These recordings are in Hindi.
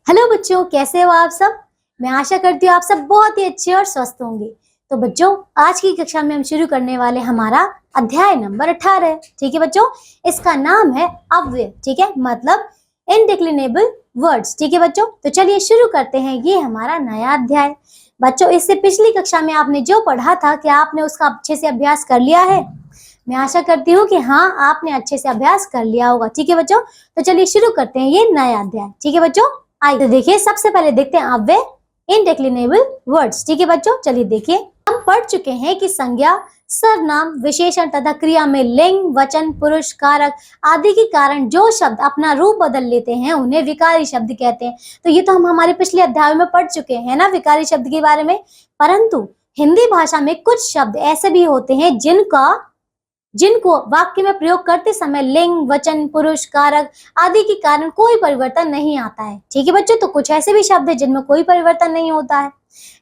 हेलो बच्चों, कैसे हो आप सब। मैं आशा करती हूँ आप सब बहुत ही अच्छे और स्वस्थ होंगे। तो बच्चों, आज की कक्षा में हम शुरू करने वाले हमारा अध्याय नंबर 18। ठीक है बच्चों, इसका नाम है अव्यय। ठीक है, मतलब इनडिक्लिनेबल वर्ड्स। ठीक है बच्चों, तो चलिए शुरू करते हैं ये हमारा नया अध्याय। बच्चों, इससे पिछली कक्षा में आपने जो पढ़ा था, क्या आपने उसका अच्छे से अभ्यास कर लिया है? मैं आशा करती हूँ कि हाँ, आपने अच्छे से अभ्यास कर लिया होगा। ठीक है बच्चों, तो चलिए शुरू करते हैं ये नया अध्याय। ठीक है बच्चों, आइए तो देखिए, सबसे पहले देखते हैं अव्यय इनडिक्लिनेबल वर्ड्स। ठीक है बच्चों, चलिए देखिए, हम पढ़ चुके हैं कि संज्ञा, सर्वनाम, विशेषण तथा क्रिया में लिंग, वचन, पुरुष, कारक आदि के कारण जो शब्द अपना रूप बदल लेते हैं उन्हें विकारी शब्द कहते हैं। तो ये तो हम हमारे पिछले अध्याय में पढ़ चुके हैं ना, विकारी शब्द के बारे में। परंतु हिंदी भाषा में कुछ शब्द ऐसे भी होते हैं जिनको वाक्य में प्रयोग करते समय लिंग, वचन, पुरुष, कारक आदि के कारण कोई परिवर्तन नहीं आता है। ठीक है बच्चों, तो कुछ ऐसे भी शब्द हैं जिनमें कोई परिवर्तन नहीं होता है।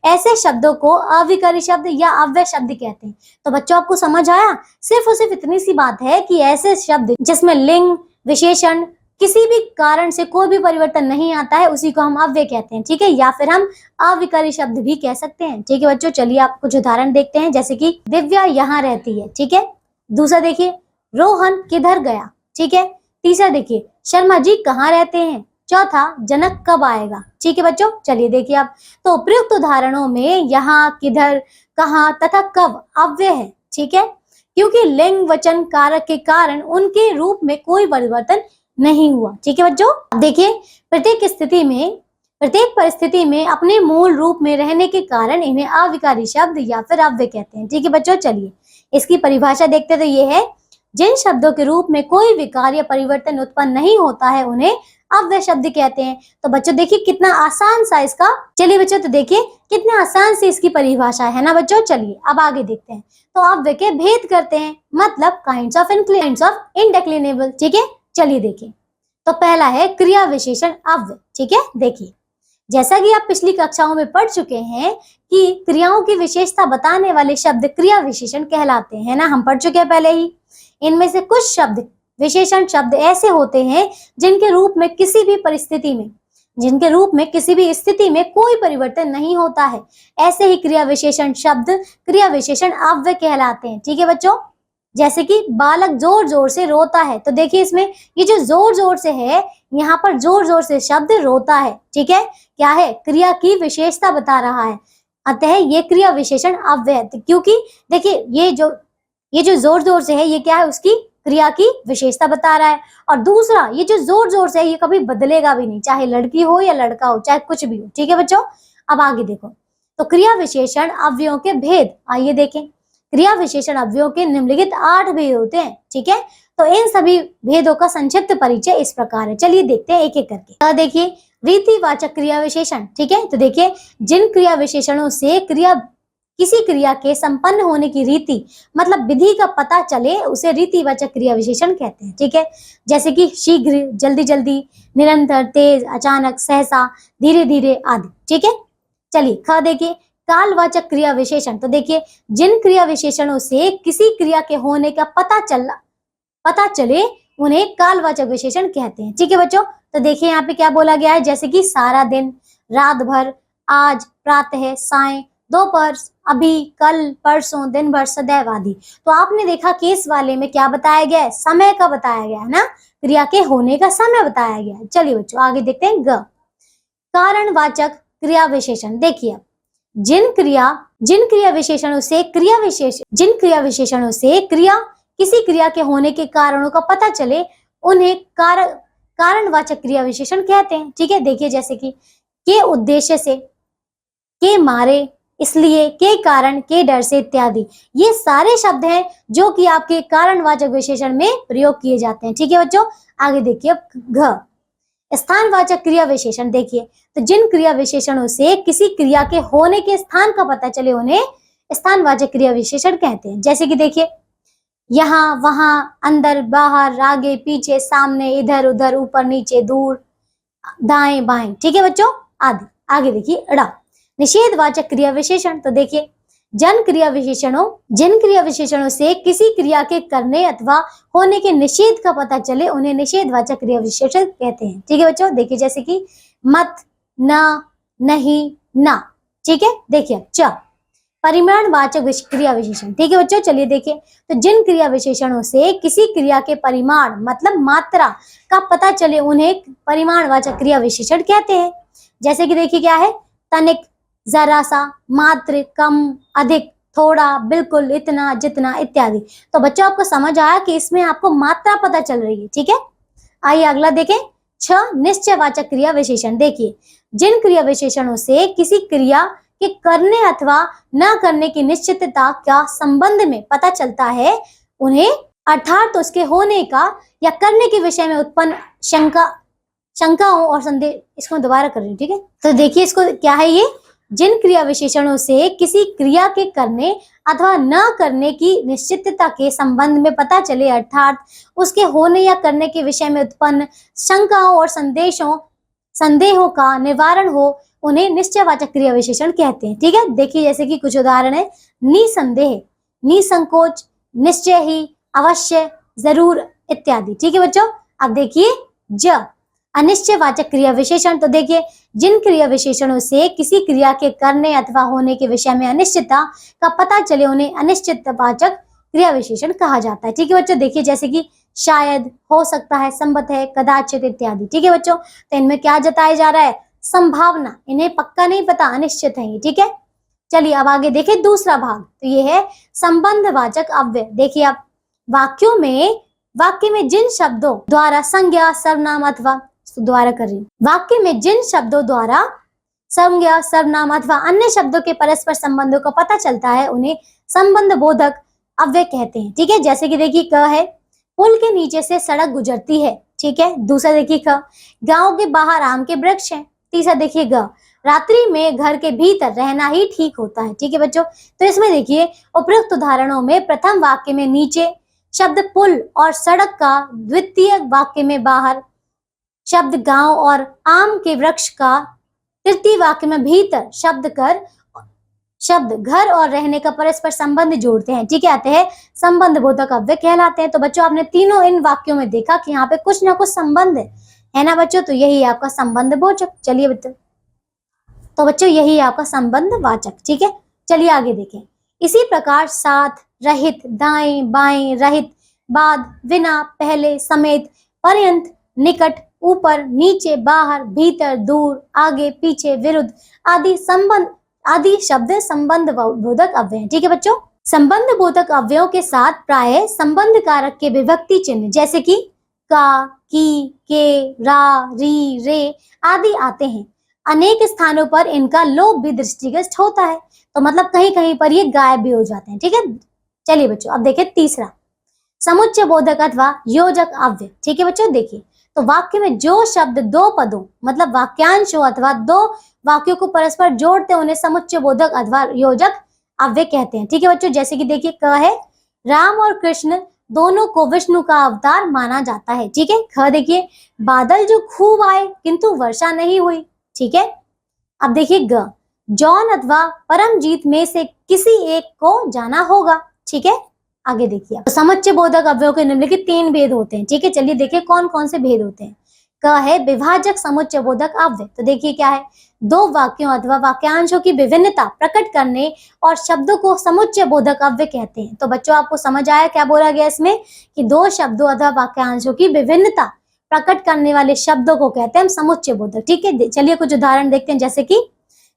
ऐसे शब्दों को अविकारी शब्द या अव्यय शब्द कहते हैं। तो बच्चों, आपको समझ आया? सिर्फ और सिर्फ इतनी सी बात है कि ऐसे शब्द जिसमें लिंग, विशेषण किसी भी कारण से कोई भी परिवर्तन नहीं आता है, उसी को हम अव्यय कहते हैं। ठीक है, या फिर हम अविकारी शब्द भी कह सकते हैं। ठीक है बच्चों, चलिए आप कुछ उदाहरण देखते हैं, जैसे कि दिव्या यहाँ रहती है। ठीक है, दूसरा देखिए, रोहन किधर गया। ठीक है, तीसरा देखिए, शर्मा जी कहाँ रहते हैं। चौथा, जनक कब आएगा। ठीक है बच्चों, चलिए देखिए आप, तो उपयुक्त उदाहरणों में यहाँ, किधर, कहाँ तथा कब अव्यय है। ठीक है, क्योंकि लिंग, वचन, कारक के कारण उनके रूप में कोई परिवर्तन नहीं हुआ। ठीक है बच्चों, अब देखिए, प्रत्येक परिस्थिति में अपने मूल रूप में रहने के कारण इन्हें अविकारी शब्द या फिर अव्यय कहते हैं। ठीक है बच्चों, चलिए इसकी परिभाषा देखते, तो ये है, जिन शब्दों के रूप में कोई विकार या परिवर्तन उत्पन्न नहीं होता है उन्हें अव्यय शब्द कहते हैं। तो बच्चों देखिए कितना आसान सा इसका, चलिए बच्चों तो देखिए कितना आसान से इसकी परिभाषा है ना बच्चों। चलिए अब आगे देखते हैं, तो अव्यय के भेद करते हैं, मतलब काइंड्स ऑफ इनडिक्लिनेबल। ठीक है, चलिए देखिए, तो पहला है क्रिया विशेषण अव्यय। ठीक है, देखिए, जैसा कि आप पिछली कक्षाओं में पढ़ चुके हैं कि क्रियाओं की विशेषता बताने वाले शब्द क्रिया विशेषण कहलाते हैं ना, हम पढ़ चुके हैं पहले ही। इनमें से कुछ शब्द विशेषण शब्द ऐसे होते हैं जिनके रूप में किसी भी स्थिति में कोई परिवर्तन नहीं होता है। ऐसे ही क्रिया विशेषण शब्द क्रिया विशेषण अव्यय कहलाते हैं। ठीक है बच्चों, जैसे कि बालक जोर जोर से रोता है, तो देखिए इसमें ये जो जोर जोर से है, यहाँ पर जोर जोर से शब्द रोता है। ठीक है, क्या है? क्रिया की विशेषता बता रहा है, अतः ये क्रिया विशेषण अव्यय है। क्योंकि देखिए ये जो जोर जोर से है, ये क्या है? उसकी क्रिया की विशेषता बता रहा है। और दूसरा, ये जो जोर जोर से है, ये कभी बदलेगा भी नहीं, चाहे लड़की हो या लड़का हो, चाहे कुछ भी हो। ठीक है बच्चों, अब आगे देखो, तो क्रिया विशेषण अवयवों के भेद आइए देखें। क्रिया विशेषण अवयवों के निम्नलिखित 8 भेद होते हैं। ठीक है, तो इन सभी भेदों का संक्षिप्त परिचय इस प्रकार है। चलिए देखते हैं एक एक करके। देखिए, रीतिवाचक क्रिया विशेषण। ठीक है, तो देखिए, जिन क्रिया विशेषणों से किसी क्रिया के संपन्न होने की रीति मतलब विधि का पता चले, उसे रीतिवाचक क्रिया विशेषण कहते हैं। ठीक है, जैसे कि शीघ्र, जल्दी जल्दी, निरंतर, तेज, अचानक, सहसा, धीरे धीरे आदि। ठीक है, चलिए ख देखिए, कालवाचक क्रिया विशेषण। तो देखिए, जिन क्रिया विशेषणों से किसी क्रिया के होने का पता चले उन्हें कालवाचक विशेषण कहते हैं। ठीक है बच्चों, तो देखिए यहाँ पे क्या बोला गया है, जैसे कि सारा दिन, रात भर, आज, प्रातः, सायं, दोपहर, अभी, कल, परसों, दिन भर, सदैव आदि। तो आपने देखा कि इस वाले में क्या बताया गया है? समय का बताया गया है ना, क्रिया के होने का समय बताया गया है। चलिए बच्चों आगे देखते हैं ग, कारणवाचक क्रिया विशेषण। देखिए, जिन क्रिया विशेषणों से किसी क्रिया के होने के कारणों का पता चले, उन्हें कारणवाचक क्रिया विशेषण कहते हैं। ठीक है, देखिए, जैसे कि के उद्देश्य से, के मारे, इसलिए, के कारण, के डर से इत्यादि। ये सारे शब्द हैं जो कि आपके कारणवाचक विशेषण में प्रयोग किए जाते हैं। ठीक है बच्चों, आगे देखिए अब घ, स्थानवाचक क्रिया विशेषण। देखिए, तो जिन क्रिया विशेषणों से किसी क्रिया के होने के स्थान का पता चले, उन्हें स्थानवाचक क्रिया विशेषण कहते हैं। जैसे कि देखिए, यहाँ, वहां, अंदर, बाहर, आगे, पीछे, सामने, इधर उधर, ऊपर नीचे, दूर, दाएं बाएं। ठीक है बच्चों, आदि। आगे देखिए अड़ा, निषेधवाचक क्रिया विशेषण। तो देखिए, जिन क्रिया विशेषणों से किसी क्रिया के करने अथवा होने के निषेध का पता चले, उन्हें निषेधवाचक क्रिया विशेषण कहते हैं। ठीक है बच्चों, देखिए, जैसे कि मत, न, नहीं, ना। ठीक है, देखिए च परिमाणवाचक क्रिया विशेषण। ठीक है बच्चों, चलिए देखिए, तो जिन क्रिया विशेषणों से किसी क्रिया के परिमाण मतलब मात्रा का पता चले उन्हें परिमाणवाचक क्रिया विशेषण कहते हैं। जैसे कि देखिए क्या है, तनिक, जरा सा, मात्र, कम, अधिक, थोड़ा, बिल्कुल, इतना, जितना इत्यादि। तो बच्चों आपको समझ आया कि इसमें आपको मात्रा पता चल रही है। ठीक है, आइए अगला देखें, छ निश्चयवाचक क्रिया विशेषण। देखिए, जिन क्रिया विशेषणों से किसी क्रिया के करने अथवा न करने की निश्चितता का संबंध में पता चलता है उन्हें, अर्थात उसके होने का या करने के विषय में उत्पन्न शंकाओं और संदेह, इसको दोबारा कर रही हूँ। ठीक है, तो देखिए इसको क्या है, ये जिन क्रिया विशेषणों से किसी क्रिया के करने अथवा न करने की निश्चितता के संबंध में पता चले, अर्थात उसके होने या करने के विषय में उत्पन्न शंकाओं और संदेहों का निवारण हो, उन्हें निश्चयवाचक क्रिया विशेषण कहते हैं। ठीक है, देखिए जैसे कि कुछ उदाहरण है, निसंदेह, निसंकोच, निश्चय ही, अवश्य, जरूर इत्यादि। ठीक है बच्चों, अब देखिए ज अनिश्चयवाचक क्रिया विशेषण। तो देखिए, जिन क्रिया विशेषणों से किसी क्रिया के करने अथवा होने के विषय में अनिश्चितता का पता चले उन्हें अनिश्चितवाचक क्रिया विशेषण कहा जाता है। ठीक है बच्चों, देखिए जैसे कि शायद, हो सकता है, संभव है, कदाचित इत्यादि। ठीक है बच्चों, तो इनमें क्या जताया जा रहा है, संभावना, इन्हें पक्का नहीं पता, अनिश्चित है ये। ठीक है, चलिए अब आगे देखिए दूसरा भाग, तो ये है संबंधवाचक अव्यय। देखिए आप वाक्य में जिन शब्दों द्वारा संज्ञा, सर्वनाम अथवा, द्वारा कर रही हूं, वाक्य में जिन शब्दों द्वारा संज्ञा, सर्वनाम अथवा अन्य शब्दों के परस्पर संबंधों का पता चलता है उन्हें संबंध बोधक अव्यय कहते हैं। ठीक है, जैसे कि देखिए क है, पुल के नीचे से सड़क गुजरती है। ठीक है, दूसरा देखिए ख, गांव के बाहर आम के वृक्ष हैं। तीसरा देखिए ग, रात्रि में घर के भीतर रहना ही ठीक होता है। ठीक है बच्चों, तो इसमें देखिए उपयुक्त उदाहरणों में प्रथम वाक्य में नीचे शब्द पुल और सड़क का, द्वितीय वाक्य में बाहर शब्द गांव और आम के वृक्ष का, तृतीय वाक्य में भीतर शब्द घर और रहने का परस्पर संबंध जोड़ते हैं। ठीक है, आते हैं संबंध बोधक अव्यय कहलाते हैं। तो बच्चों आपने तीनों इन वाक्यों में देखा कि यहाँ पे कुछ ना कुछ संबंध है ना बच्चों, तो यही है आपका संबंध बोधक। चलिए बच्चों यही है आपका संबंध वाचक। ठीक है, चलिए आगे देखें। इसी प्रकार साथ, रहित, दाएं बाएं, रहित, बाद, बिना, पहले, समेत, पर्यंत, निकट, ऊपर, नीचे, बाहर, भीतर, दूर, आगे, पीछे, विरुद्ध आदि शब्द संबंध बोधक अव्यय हैं। ठीक है बच्चों, संबंध बोधक अव्ययों के साथ प्राय संबंध कारक के विभक्ति चिन्ह जैसे कि का, की, के, रा, री, रे आदि आते हैं। अनेक स्थानों पर इनका लोप भी दृष्टिगत होता है, तो मतलब कहीं कहीं पर ये गायब भी हो जाते हैं। ठीक है, चलिए बच्चों अब देखिए तीसरा, समुच्चय बोधक अथवा योजक अव्यय। ठीक है बच्चों, देखिए तो वाक्य में जो शब्द दो पदों मतलब वाक्यांशों अथवा दो वाक्यों को परस्पर जोड़ते उन्हें समुच्चय बोधक अथवा योजक अव्यय कहते हैं। ठीक है बच्चों, जैसे कि देखिए क है, राम और कृष्ण दोनों को विष्णु का अवतार माना जाता है। ठीक है, ख देखिए, बादल जो खूब आए किंतु वर्षा नहीं हुई। ठीक है, अब देखिए ग, जॉन अथवा परमजीत में से किसी एक को जाना होगा। ठीक है, आगे देखिए, तो समुच्चय बोधक अव्ययों के निम्नलिखित 3 भेद होते हैं। ठीक है, चलिए देखिए कौन कौन से भेद होते हैं। क है विभाजक समुच्चय बोधक अव्यय। तो देखिए क्या है, दो वाक्यों अथवा वाक्यांशों की विभिन्नता प्रकट करने और शब्दों को समुच्चय बोधक अव्यय कहते हैं। तो बच्चों आपको समझ आया क्या बोला गया इसमें, कि दो शब्दों अथवा वाक्यांशों की विभिन्नता प्रकट करने वाले शब्दों को कहते हैं हम समुच्चय बोधक। ठीक है, चलिए कुछ उदाहरण देखते हैं, जैसे कि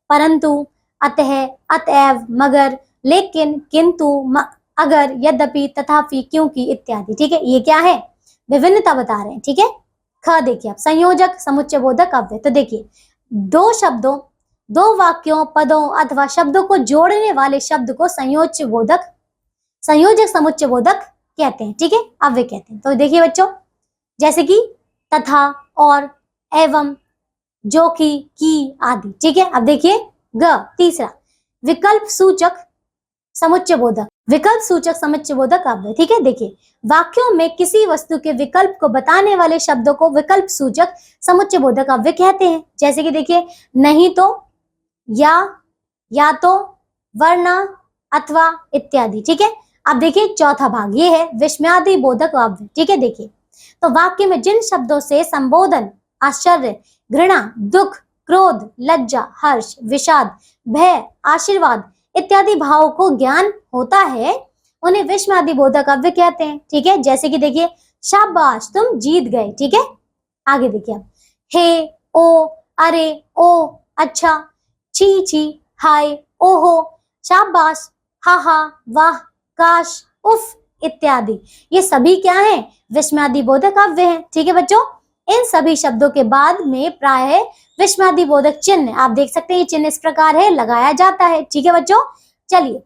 परंतु, अतः, अतएव, मगर, लेकिन, किंतु, अगर, यद्यपि, तथापि, क्योंकि इत्यादि। ठीक है, ये क्या है, विभिन्नता बता रहे हैं। ठीक है, ख देखिए आप, संयोजक समुच्चय बोधक अव्यय। तो देखिए दो शब्दों, दो वाक्यों, पदों अथवा शब्दों को जोड़ने वाले शब्द को संयोजक समुच्चय बोधक कहते हैं। ठीक है, अव्यय कहते हैं। तो देखिए बच्चों, जैसे कि तथा, और, एवं, जो कि आदि। ठीक है, अब देखिए ग, तीसरा, विकल्प सूचक समुच्चय बोधक अव्यय। ठीक है, देखिए वाक्यों में किसी वस्तु के विकल्प को बताने वाले शब्दों को विकल्प सूचक समुच्चय बोधक अव्यय कहते हैं। जैसे कि देखिए नहीं तो, या तो, वरना, अथवा इत्यादि। ठीक है, अब देखिए चौथा भाग, ये है विस्मयादि बोधक अव्यय। ठीक है, देखिए तो वाक्य में जिन शब्दों से संबोधन, आश्चर्य, घृणा, दुख, क्रोध, लज्जा, हर्ष, विषाद, भय, आशीर्वाद इत्यादि भावों को ज्ञान होता है, उन्हें विस्मयादि बोधक अव्यय कहते हैं। ठीक है, जैसे कि देखिए, शाबाश तुम जीत गए। ठीक है, आगे देखिए आप, हे, ओ, अरे, ओ, अच्छा, छी छी, हाय, ओहो, शाबाश, हा हा, वाह, काश, उफ इत्यादि, ये सभी क्या है, विस्मयादि बोधक अव्यय हैं। ठीक है बच्चों, इन सभी शब्दों के बाद में प्राय विस्मयादि बोधक चिन्ह, आप देख सकते हैं ये चिन्ह इस प्रकार है, लगाया जाता है। ठीक है बच्चों, चलिए,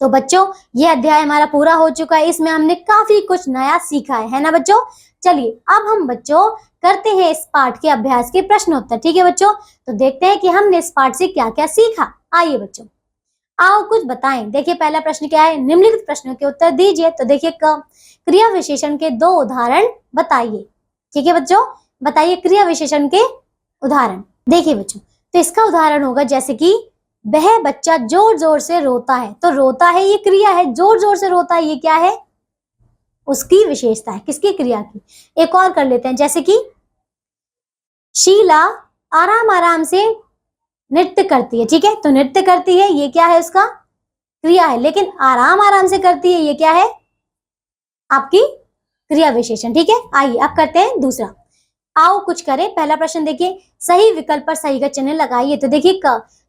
तो बच्चों ये अध्याय हमारा पूरा हो चुका है, इसमें हमने काफी कुछ नया सीखा है ना बच्चों। चलिए अब हम बच्चों करते हैं इस पाठ के अभ्यास के प्रश्नोत्तर। ठीक है बच्चों, तो देखते हैं कि हमने इस पाठ से क्या क्या सीखा। आइए बच्चों, आओ कुछ बताएं। देखिए पहला प्रश्न क्या है, निम्नलिखित प्रश्नों के उत्तर दीजिए। तो देखिए, क्रिया विशेषण के 2 उदाहरण बताइए। ठीक है बच्चों, बताइए क्रिया विशेषण के उदाहरण। देखिए बच्चों, तो इसका उदाहरण होगा जैसे कि वह बच्चा जोर जोर से रोता है। तो रोता है ये क्रिया है, जोर जोर से रोता है ये क्या है, उसकी विशेषता है, किसकी, क्रिया की। एक और कर लेते हैं, जैसे कि शीला आराम आराम से नृत्य करती है। ठीक है, तो नृत्य करती है ये क्या है, उसका क्रिया है, लेकिन आराम आराम से करती है ये क्या है, आपकी क्रिया विशेषण। ठीक है, आइए अब करते हैं दूसरा। आओ कुछ करें। पहला प्रश्न देखिए, सही विकल्प पर सही का चिन्ह लगाइए। तो देखिए,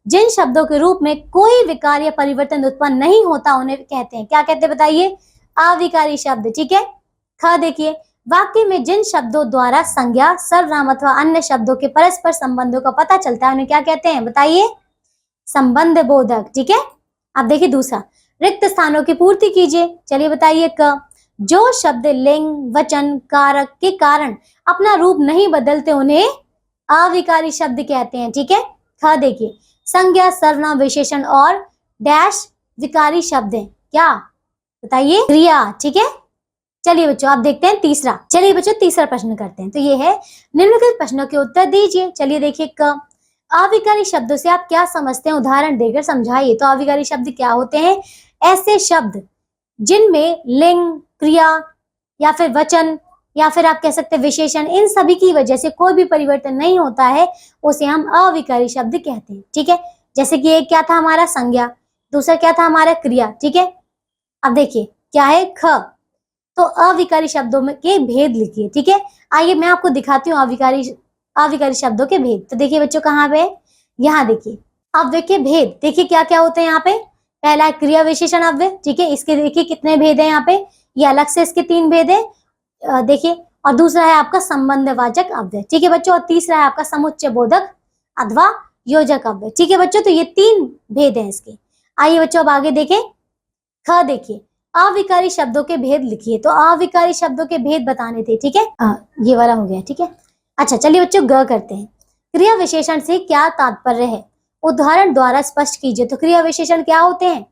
जिन शब्दों के रूप में कोई विकार या परिवर्तन उत्पन्न नहीं होता उन्हें कहते हैं, क्या कहते हैं बताइए, अविकारी शब्द। ठीक है, ख देखिए, वाक्य में जिन शब्दों द्वारा संज्ञा, सर्वनाम अथवा अन्य शब्दों के परस्पर संबंधों का पता चलता है उन्हें क्या कहते हैं बताइए, संबंध बोधक। ठीक है, अब देखिए दूसरा, रिक्त स्थानों की पूर्ति कीजिए। चलिए बताइए, क जो शब्द लिंग, वचन, कारक के कारण अपना रूप नहीं बदलते उन्हें अविकारी शब्द कहते हैं। ठीक है, ख देखिए, संज्ञा, सर्वनाम, विशेषण और डैश विकारी शब्द हैं, क्या बताइए, क्रिया। ठीक है, चलिए बच्चों आप देखते हैं तीसरा। चलिए बच्चों तीसरा प्रश्न करते हैं। तो ये है, निम्नलिखित प्रश्नों के उत्तर दीजिए। चलिए देखिए, अविकारी शब्दों से आप क्या समझते हैं, उदाहरण देकर समझाइए। तो अविकारी शब्द क्या होते हैं, ऐसे शब्द जिनमें लिंग, क्रिया या फिर वचन या फिर आप कह सकते हैं विशेषण, इन सभी की वजह से कोई भी परिवर्तन नहीं होता है, उसे हम अविकारी शब्द कहते हैं। ठीक है, जैसे कि एक क्या था हमारा संज्ञा, दूसरा क्या था हमारा क्रिया। ठीक है, अब देखिए क्या है, ख। तो अविकारी शब्दों में के भेद लिखिए। ठीक है, आइए मैं आपको दिखाती हूँ अविकारी शब्दों के भेद। तो देखिए बच्चों कहाँ पे, यहाँ देखिए, अब देखिए भेद, देखिए क्या क्या होते हैं यहाँ पे। पहला है क्रिया विशेषण अव्यय। ठीक है, इसके देखिए कितने भेद है यहाँ पे, ये अलग से इसके 3 भेद है देखिए, और दूसरा है आपका संबंधवाचक अव्यय। ठीक है बच्चों, और तीसरा है आपका समुच्चय बोधक अथवा योजक अव्यय। ठीक है बच्चों, तो ये 3 भेद हैं इसके। आइए बच्चों अब आगे देखें, ख देखिए, अविकारी शब्दों के भेद लिखिए। तो अविकारी शब्दों के भेद बताने थे। ठीक है, ये वाला हो गया। ठीक है, अच्छा चलिए बच्चों ग करते हैं। क्रिया विशेषण से क्या तात्पर्य है, उदाहरण द्वारा स्पष्ट कीजिए। तो क्रिया विशेषण क्या होते हैं,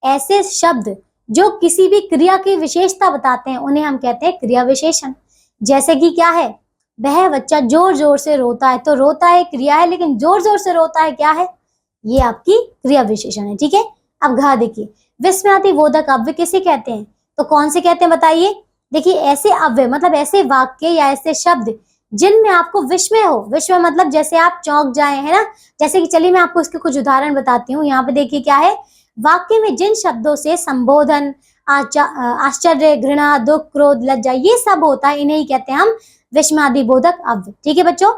ऐसे शब्द जो किसी भी क्रिया की विशेषता बताते हैं उन्हें हम कहते हैं क्रिया विशेषण। जैसे कि क्या है, वह बच्चा जोर जोर से रोता है। तो रोता है क्रिया है, लेकिन जोर जोर से रोता है क्या है, ये आपकी क्रिया विशेषण है। ठीक है, अब घ देखिए, विस्मयादि बोधक अव्यय किसे कहते हैं, तो कौन से कहते हैं बताइए। देखिए ऐसे अव्यय मतलब ऐसे वाक्य या ऐसे शब्द जिनमें आपको विस्मय हो, विस्मय मतलब जैसे आप चौंक जाए, है ना। जैसे कि चलिए मैं आपको इसके कुछ उदाहरण बताती हूँ। यहाँ पे देखिए क्या है, वाक्य में जिन शब्दों से संबोधन, आश्चर्य, घृणा, दुख, क्रोध, लज्जा ये सब होता है, इन्हें ही कहते हैं हम विस्मयादि बोधक अव्यय। ठीक है बच्चों,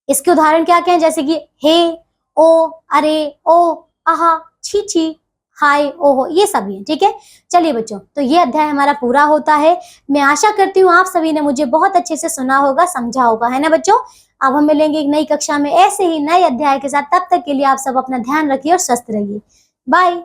इसके उदाहरण क्या क्या है, जैसे कि हे, ओ, अरे, ओ, आहा, छी छी, हाय, ओहो, ये सभी है। ठीक है, चलिए बच्चों, तो ये अध्याय हमारा पूरा होता है। मैं आशा करती हूँ आप सभी ने मुझे बहुत अच्छे से सुना होगा, समझा होगा, है ना बच्चों। अब हम मिलेंगे एक नई कक्षा में ऐसे ही नए अध्याय के साथ। तब तक के लिए आप सब अपना ध्यान रखिए और स्वस्थ रहिए। बाय।